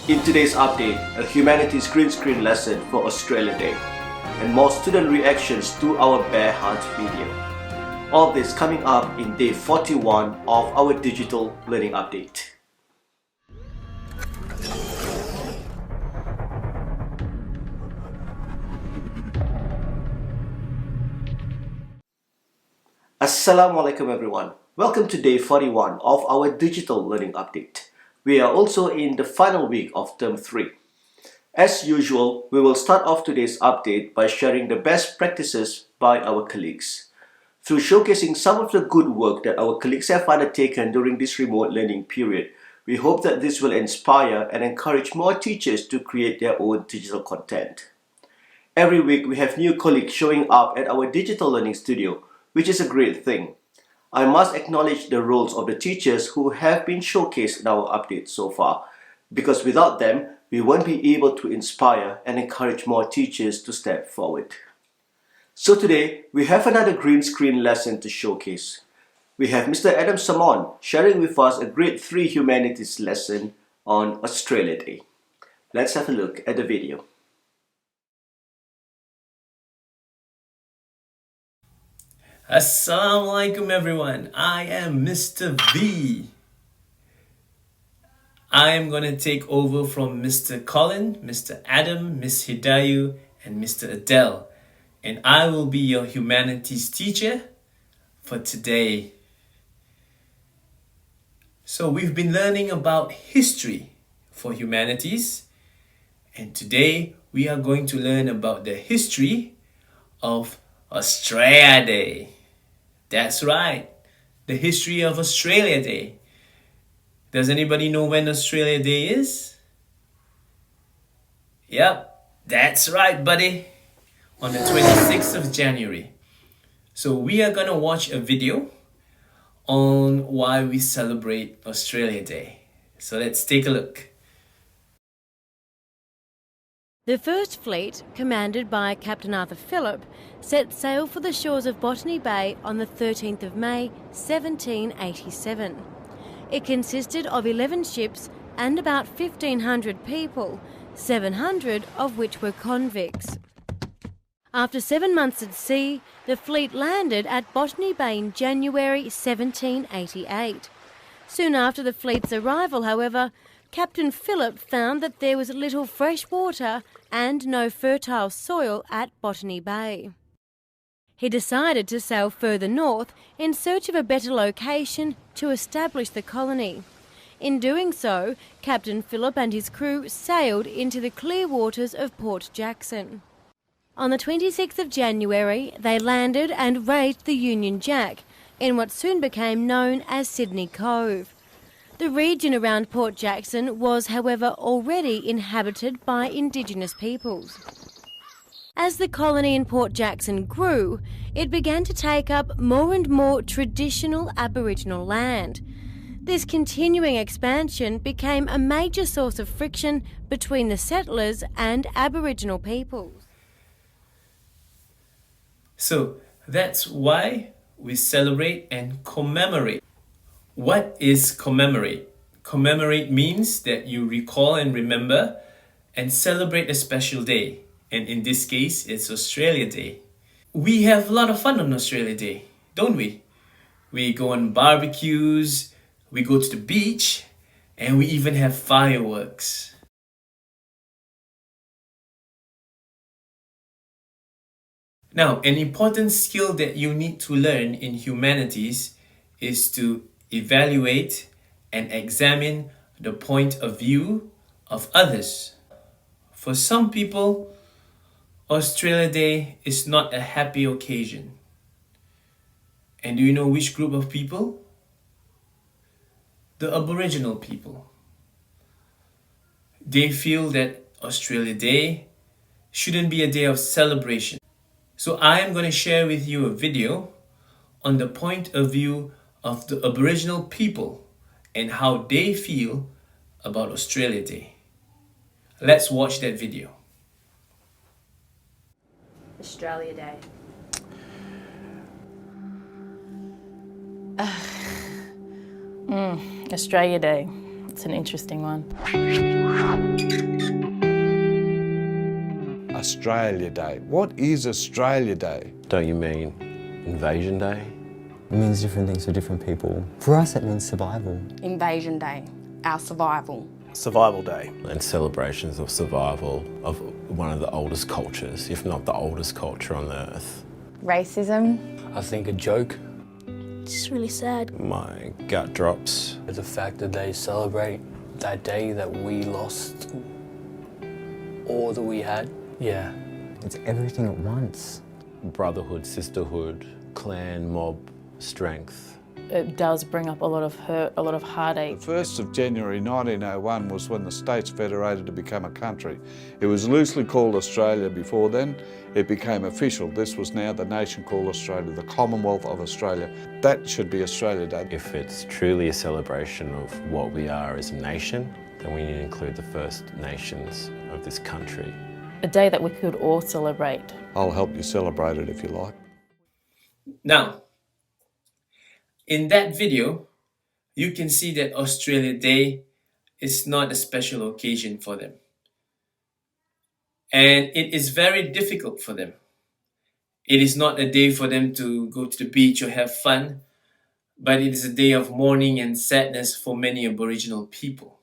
In today's update, a humanities green screen lesson for Australia Day, and more student reactions to our bear hunt video. All this coming up in day 41 of our digital learning update. Assalamualaikum everyone. Welcome to day 41 of our digital learning update. We are also in the final week of term 3. As usual, we will start off today's update by sharing the best practices by our colleagues. Through showcasing some of the good work that our colleagues have undertaken during this remote learning period, we hope that this will inspire and encourage more teachers to create their own digital content. Every week we have new colleagues showing up at our digital learning studio, which is a great thing. I must acknowledge the roles of the teachers who have been showcased in our updates so far, because without them, we won't be able to inspire and encourage more teachers to step forward. So today, we have another green screen lesson to showcase. We have Mr. Adam Samon sharing with us a grade 3 humanities lesson on Australia Day. Let's have a look at the video. Assalamualaikum everyone, I am Mr. V. I am going to take over from Mr. Colin, Mr. Adam, Miss Hidayu, and Mr. Adele, and I will be your humanities teacher for today. So we've been learning about history for humanities, and today we are going to learn about the history of Australia Day. That's right, the history of Australia Day. Does anybody know when Australia Day is? Yep, that's right, buddy. On the 26th of January. So we are going to watch a video on why we celebrate Australia Day. So let's take a look. The First Fleet, commanded by Captain Arthur Phillip, set sail for the shores of Botany Bay on the 13th of May, 1787. It consisted of 11 ships and about 1,500 people, 700 of which were convicts. After 7 months at sea, the fleet landed at Botany Bay in January 1788. Soon after the fleet's arrival, however, Captain Phillip found that there was little fresh water and no fertile soil at Botany Bay. He decided to sail further north in search of a better location to establish the colony. In doing so, Captain Phillip and his crew sailed into the clear waters of Port Jackson. On the 26th of January, they landed and raised the Union Jack in what soon became known as Sydney Cove. The region around Port Jackson was, however, already inhabited by Indigenous peoples. As the colony in Port Jackson grew, it began to take up more and more traditional Aboriginal land. This continuing expansion became a major source of friction between the settlers and Aboriginal peoples. So that's why we celebrate and commemorate. What is commemorate? Commemorate means that you recall and remember and celebrate a special day. And in this case, it's Australia Day. We have a lot of fun on Australia Day, don't we? We go on barbecues, we go to the beach, and we even have fireworks. Now, an important skill that you need to learn in humanities is to evaluate and examine the point of view of others. For some people, Australia Day is not a happy occasion. And do you know which group of people? The Aboriginal people. They feel that Australia Day shouldn't be a day of celebration. So I am going to share with you a video on the point of view of the Aboriginal people and how they feel about Australia Day. Let's watch that video. Australia Day. Australia Day. It's an interesting one. Australia Day. What is Australia Day? Don't you mean Invasion Day? It means different things to different people. For us, it means survival. Invasion Day, our survival. Survival Day. And celebrations of survival of one of the oldest cultures, if not the oldest culture on the earth. Racism. I think a joke. It's really sad. My gut drops. The fact that they celebrate that day that we lost all that we had. Yeah. It's everything at once. Brotherhood, sisterhood, clan, mob, strength. It does bring up a lot of hurt, a lot of heartache. The 1st of January 1901 was when the states federated to become a country. It was loosely called Australia before then. It became official. This was now the nation called Australia, the Commonwealth of Australia. That should be Australia Day. If it's truly a celebration of what we are as a nation, then we need to include the First Nations of this country. A day that we could all celebrate. I'll help you celebrate it if you like. Now, in that video, you can see that Australia Day is not a special occasion for them. And it is very difficult for them. It is not a day for them to go to the beach or have fun, but it is a day of mourning and sadness for many Aboriginal people.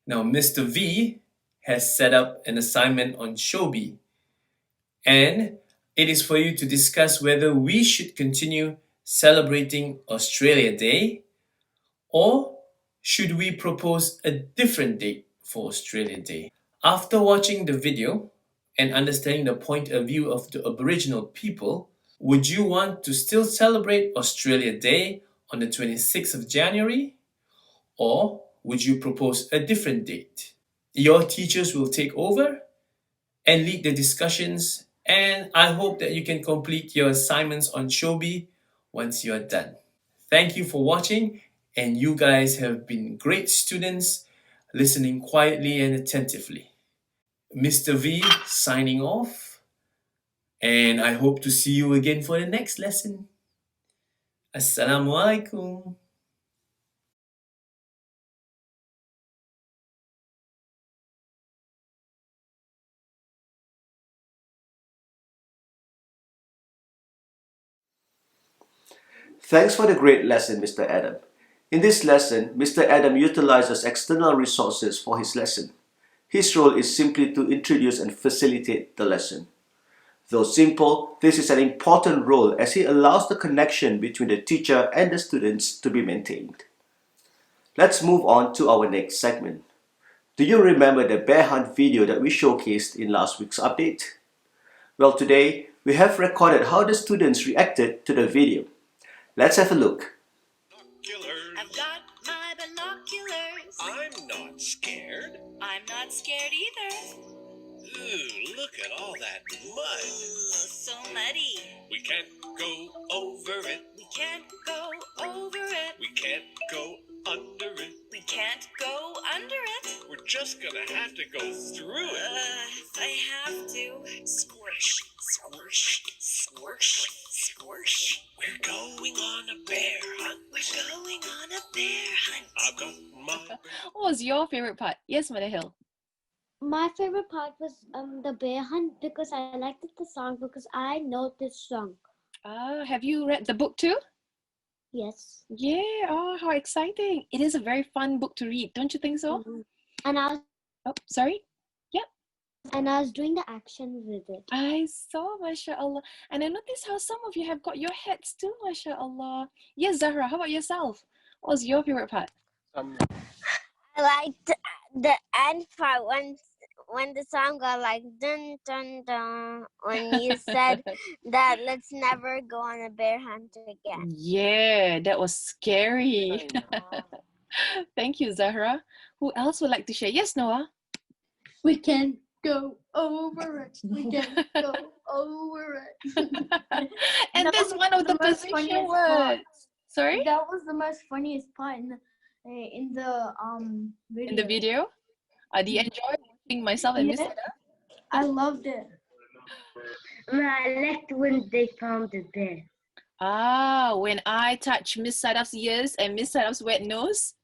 Now, Mr. V has set up an assignment on Showbie, and it is for you to discuss whether we should continue celebrating Australia Day, or should we propose a different date for Australia Day? After watching the video and understanding the point of view of the Aboriginal people, would you want to still celebrate Australia Day on the 26th of January, or would you propose a different date? Your teachers will take over and lead the discussions, and I hope that you can complete your assignments on Showbie once you are done. Thank you for watching, and you guys have been great students, listening quietly and attentively. Mr. V signing off, and I hope to see you again for the next lesson. Assalamu alaikum. Thanks for the great lesson, Mr. Adam. In this lesson, Mr. Adam utilizes external resources for his lesson. His role is simply to introduce and facilitate the lesson. Though simple, this is an important role as he allows the connection between the teacher and the students to be maintained. Let's move on to our next segment. Do you remember the bear hunt video that we showcased in last week's update? Well, today we have recorded how the students reacted to the video. Let's have a look. I've got my binoculars. I'm not scared. I'm not scared either. Ooh, look at all that mud. So muddy. We can't go over it. We can't go over it. We can't go under it. We can't go under it. We're just gonna have to go through it. I have to. Squish, squish, squish, squish. We're going on a bear hunt. We're going on a bear hunt. I've got my... What was your favorite part? Yes, Madahil. My favorite part was the bear hunt because I liked the song because I know this song. Have you read the book too? Yes. Yeah. Oh, how exciting! It is a very fun book to read, don't you think so? Mm-hmm. And I was. Oh, sorry. Yep. And I was doing the action with it. I saw, mashallah, and I noticed how some of you have got your hats too, mashallah. Yes, Zahra. How about yourself? What was your favorite part? I liked the end part when the song got like dun dun dun when you said that let's never go on a bear hunt again. Yeah, that was scary. Thank you, Zahra. Who else would like to share? Yes, Noah. We can go over it. We can go over it. And that's one of the position words. Sorry? That was the most funniest part in the video. In the video? Do you enjoy watching myself and Miss Ada? I loved it. I liked when they found the bear. Ah, when I touch Miss Sadaf's ears and Miss Sadaf's wet nose.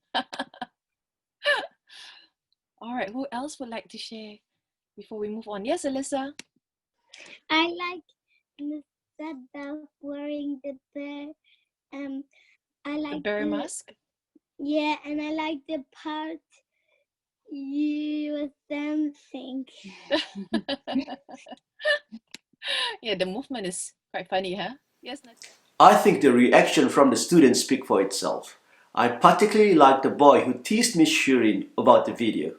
All right, who else would like to share before we move on? Yes, Alyssa. I like Mr. wearing the bear. I like The bear mask. Yeah, and I like the part you was dancing. Yeah, the movement is quite funny, huh? Yes, Nat. I think the reaction from the students speak for itself. I particularly like the boy who teased Miss Shirin about the video.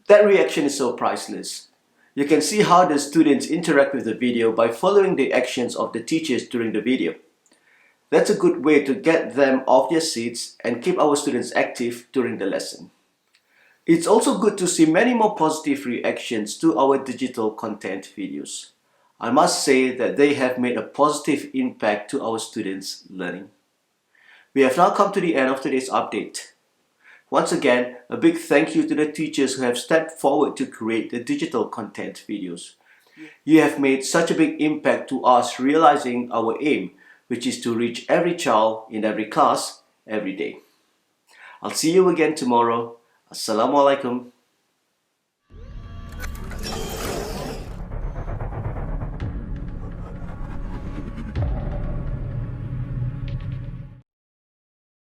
That reaction is so priceless. You can see how the students interact with the video by following the actions of the teachers during the video. That's a good way to get them off their seats and keep our students active during the lesson. It's also good to see many more positive reactions to our digital content videos. I must say that they have made a positive impact to our students' learning. We have now come to the end of today's update. Once again, a big thank you to the teachers who have stepped forward to create the digital content videos. You have made such a big impact to us realizing our aim, which is to reach every child in every class every day. I'll see you again tomorrow. Assalamualaikum.